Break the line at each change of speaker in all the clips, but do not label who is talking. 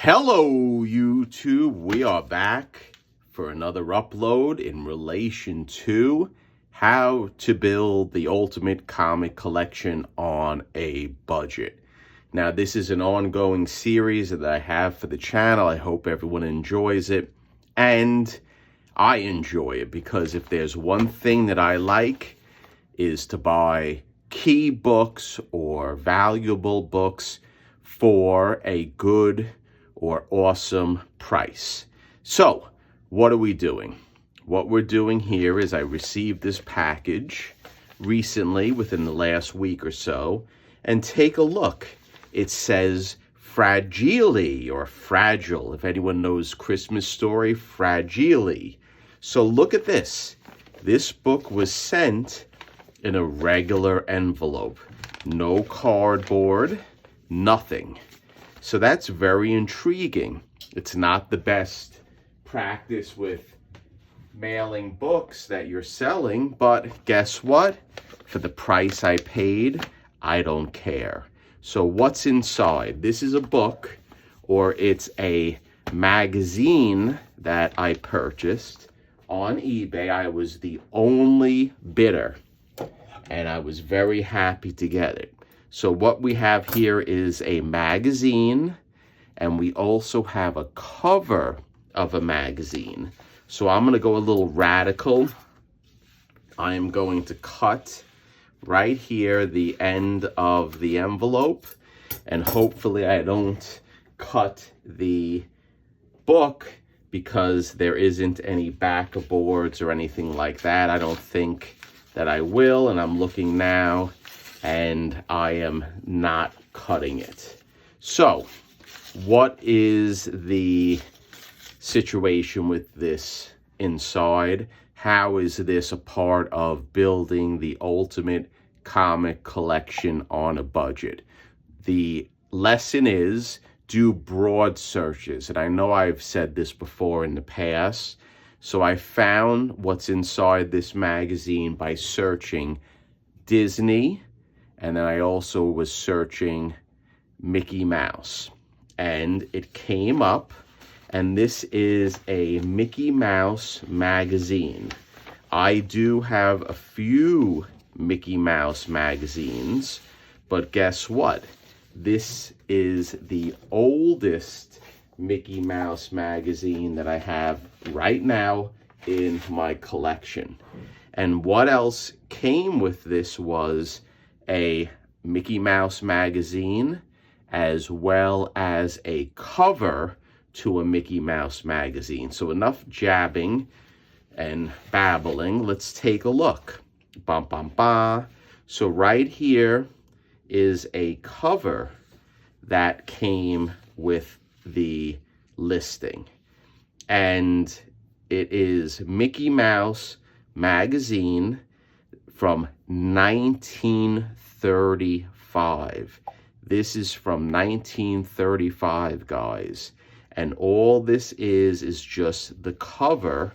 Hello, YouTube. We are back for another upload in relation to how to build the ultimate comic collection on a budget. Now, this is an ongoing series that I have for the channel. I hope everyone enjoys it. And I enjoy it because if there's one thing that I like is to buy key books or valuable books for a good or awesome price. So what are we doing? What we're doing here is I received this package recently within the last week or so, and take a look. It says Fragile or Fragile. If anyone knows Christmas Story, Fragile. So look at this. This book was sent in a regular envelope. No cardboard, nothing. So that's very intriguing. It's not the best practice with mailing books that you're selling, but guess what? For the price I paid, I don't care. So what's inside? This is a book, or it's a magazine that I purchased on eBay. I was the only bidder, and I was very happy to get it. So what we have here is a magazine, and we also have a cover of a magazine. So I'm going to go a little radical. I am going to cut right here the end of the envelope, and hopefully I don't cut the book because there isn't any backer boards or anything like that. I don't think that I will, and I'm looking now, and I am not cutting it. So what is the situation with this inside? How is this a part of building the ultimate comic collection on a budget? The lesson is do broad searches. And I know I've said this before in the past. So I found what's inside this magazine by searching Disney, and then I also was searching Mickey Mouse, and it came up, and this is a Mickey Mouse magazine. I do have a few Mickey Mouse magazines, but guess what? This is the oldest Mickey Mouse magazine that I have right now in my collection. And what else came with this was a Mickey Mouse magazine, as well as a cover to a Mickey Mouse magazine. So enough jabbing and babbling. Let's take a look. Bum, bum, ba. So right here is a cover that came with the listing. And it is Mickey Mouse magazine from 1935. This is from 1935, guys. And all this is just the cover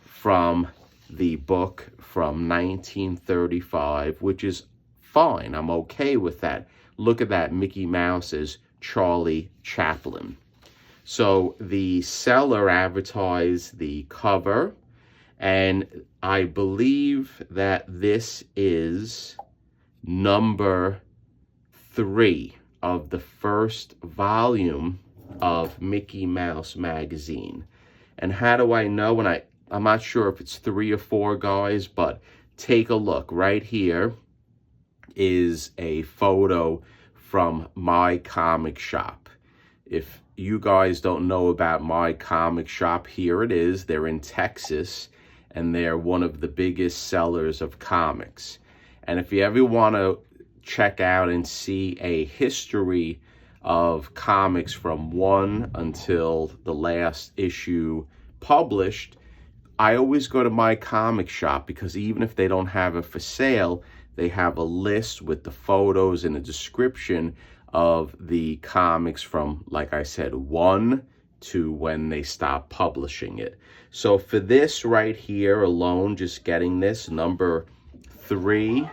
from the book from 1935, which is fine. I'm okay with that. Look at that. Mickey Mouse is Charlie Chaplin. So the seller advertised the cover, and I believe that this is number 3 of the first volume of Mickey Mouse magazine. And how do I know? And I'm not sure if it's 3 or 4, guys, but take a look. Right here is a photo from My Comic Shop. If you guys don't know about My Comic Shop, here it is. They're in Texas, and they're one of the biggest sellers of comics. And if you ever want to check out and see a history of comics from 1 until the last issue published, I always go to My Comic Shop, because even if they don't have it for sale, they have a list with the photos and a description of the comics from, like I said, 1 to when they stop publishing it. So for this right here alone, just getting this number 3,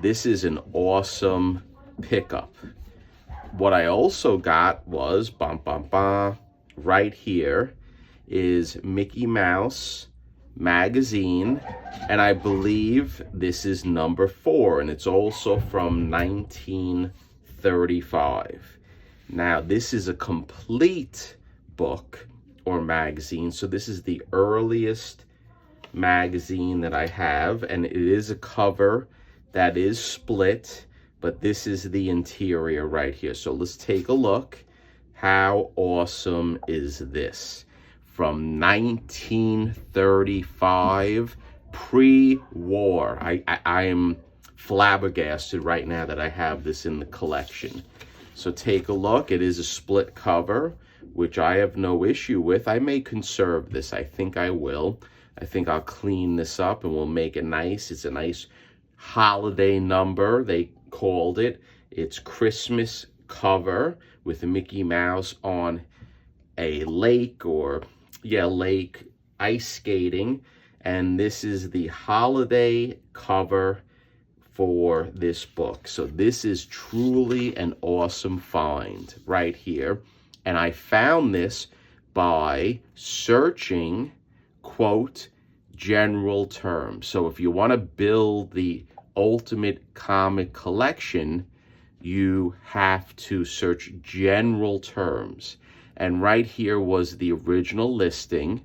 this is an awesome pickup. what I also got was, right here is Mickey Mouse magazine, and I believe this is number 4, and it's also from 1935. Now, this is a complete book or magazine, so this is the earliest magazine that I have, and it is a cover that is split, but this is the interior right here. So let's take a look. How awesome is this? From 1935, pre-war. I am flabbergasted right now that I have this in the collection. So take a look. It is a split cover, which I have no issue with. I may conserve this. I think I will. I think I'll clean this up and we'll make it nice. It's a nice holiday number, they called it. It's Christmas cover with a Mickey Mouse on a lake, or lake, ice skating. And this is the holiday cover for this book. So this is truly an awesome find right here. And I found this by searching, quote, general terms. So if you want to build the ultimate comic collection, you have to search general terms. And right here was the original listing.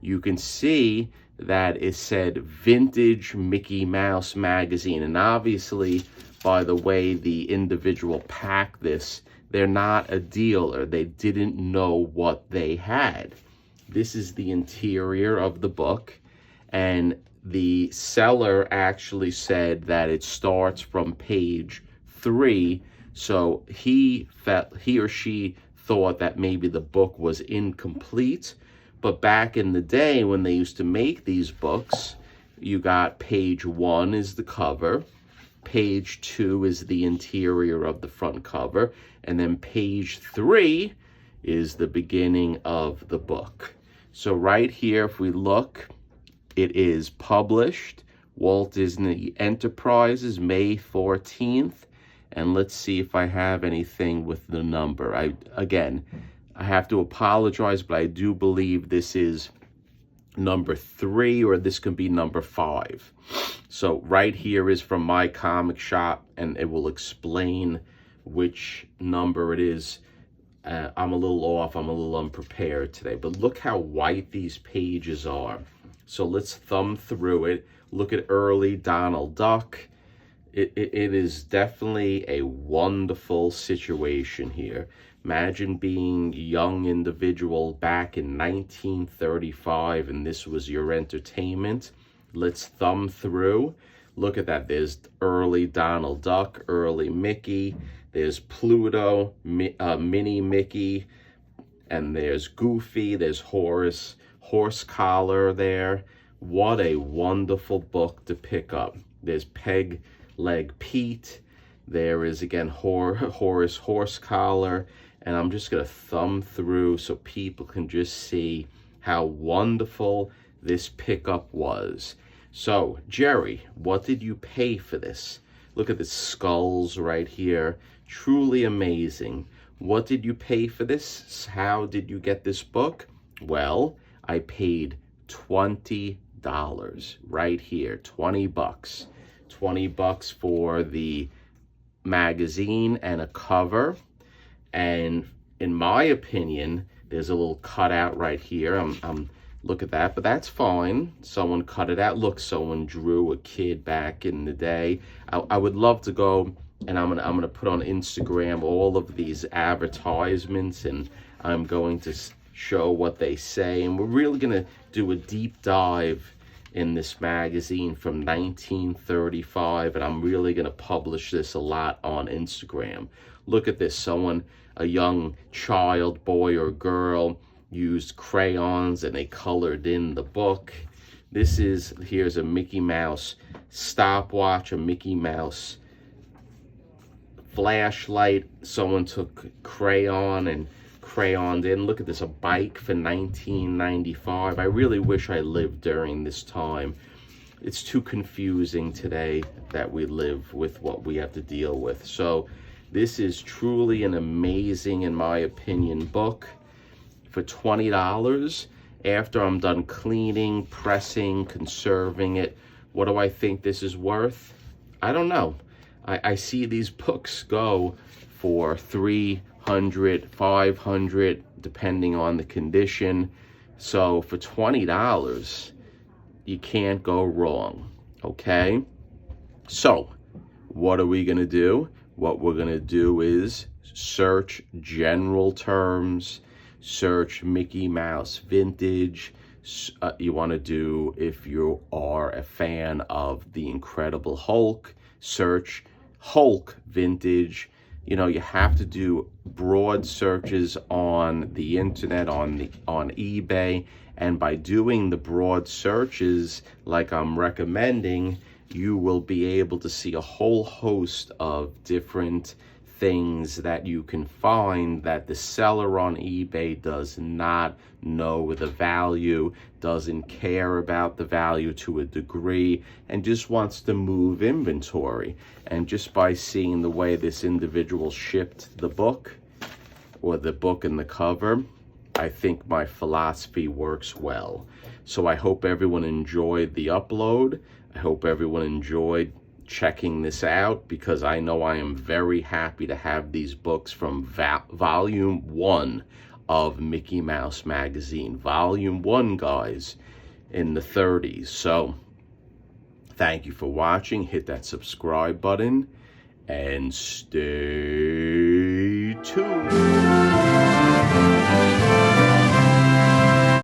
You can see that it said Vintage Mickey Mouse Magazine. And obviously, by the way the individual packed this, they're not a dealer. They didn't know what they had. This is the interior of the book. And the seller actually said that it starts from page 3. So he or she thought that maybe the book was incomplete. But back in the day when they used to make these books, you got page 1 is the cover, page 2 is the interior of the front cover, and then page 3 is the beginning of the book. So right here, if we look, it is published, Walt Disney Enterprises, May 14th. And let's see if I have anything with the number. I have to apologize, but I do believe this is number 3, or this could be number 5. So right here is from My Comic Shop, and it will explain which number it is. I'm a little off, I'm a little unprepared today, but look how white these pages are. So let's thumb through it. Look at early Donald Duck. It is definitely a wonderful situation here. Imagine being a young individual back in 1935 and this was your entertainment. Let's thumb through. Look at that. There's early Donald Duck, early Mickey. There's Pluto, mini Mickey. And there's Goofy. There's Horace, Horse Collar there. What a wonderful book to pick up. There's Peg Leg Pete. There is again Horace Horse Collar. And I'm just going to thumb through so people can just see how wonderful this pickup was. So, Jerry, what did you pay for this? Look at the skulls right here. Truly amazing. What did you pay for this? How did you get this book? Well, I paid $20 right here. 20 bucks. 20 bucks for the magazine and a cover. And in my opinion, there's a little cutout right here. Look at that, but that's fine. Someone cut it out. Look, someone drew a kid back in the day. I would love to go, and I'm gonna put on Instagram all of these advertisements, and I'm going to show what they say. And we're really gonna do a deep dive in this magazine from 1935, and I'm really gonna publish this a lot on Instagram. Look at this. A young child, boy or girl, used crayons and they colored in the book. Here's a Mickey Mouse stopwatch, a Mickey Mouse flashlight. Someone took crayon and crayoned in. Look at this, a bike for 1995. I really wish I lived during this time. It's too confusing today that we live with what we have to deal with. So This is truly an amazing, in my opinion, book. For $20, after I'm done cleaning, pressing, conserving it, what do I think this is worth? I don't know. I see these books go for $300, $500, depending on the condition. So for $20, you can't go wrong, okay? So what are we gonna do? What we're gonna do is search general terms, search Mickey Mouse vintage. You want to do, if you are a fan of the Incredible Hulk, search Hulk vintage. You know, you have to do broad searches on the internet, on eBay, and by doing the broad searches like I'm recommending, you will be able to see a whole host of different things that you can find that the seller on eBay does not know the value, doesn't care about the value to a degree, and just wants to move inventory. And just by seeing the way this individual shipped the book, or the book and the cover, I think my philosophy works well. So I hope everyone enjoyed the upload. I hope everyone enjoyed checking this out, because I know I am very happy to have these books from volume 1 of Mickey Mouse magazine. Volume 1, guys, in the 30s. So thank you for watching. Hit that subscribe button and stay tuned.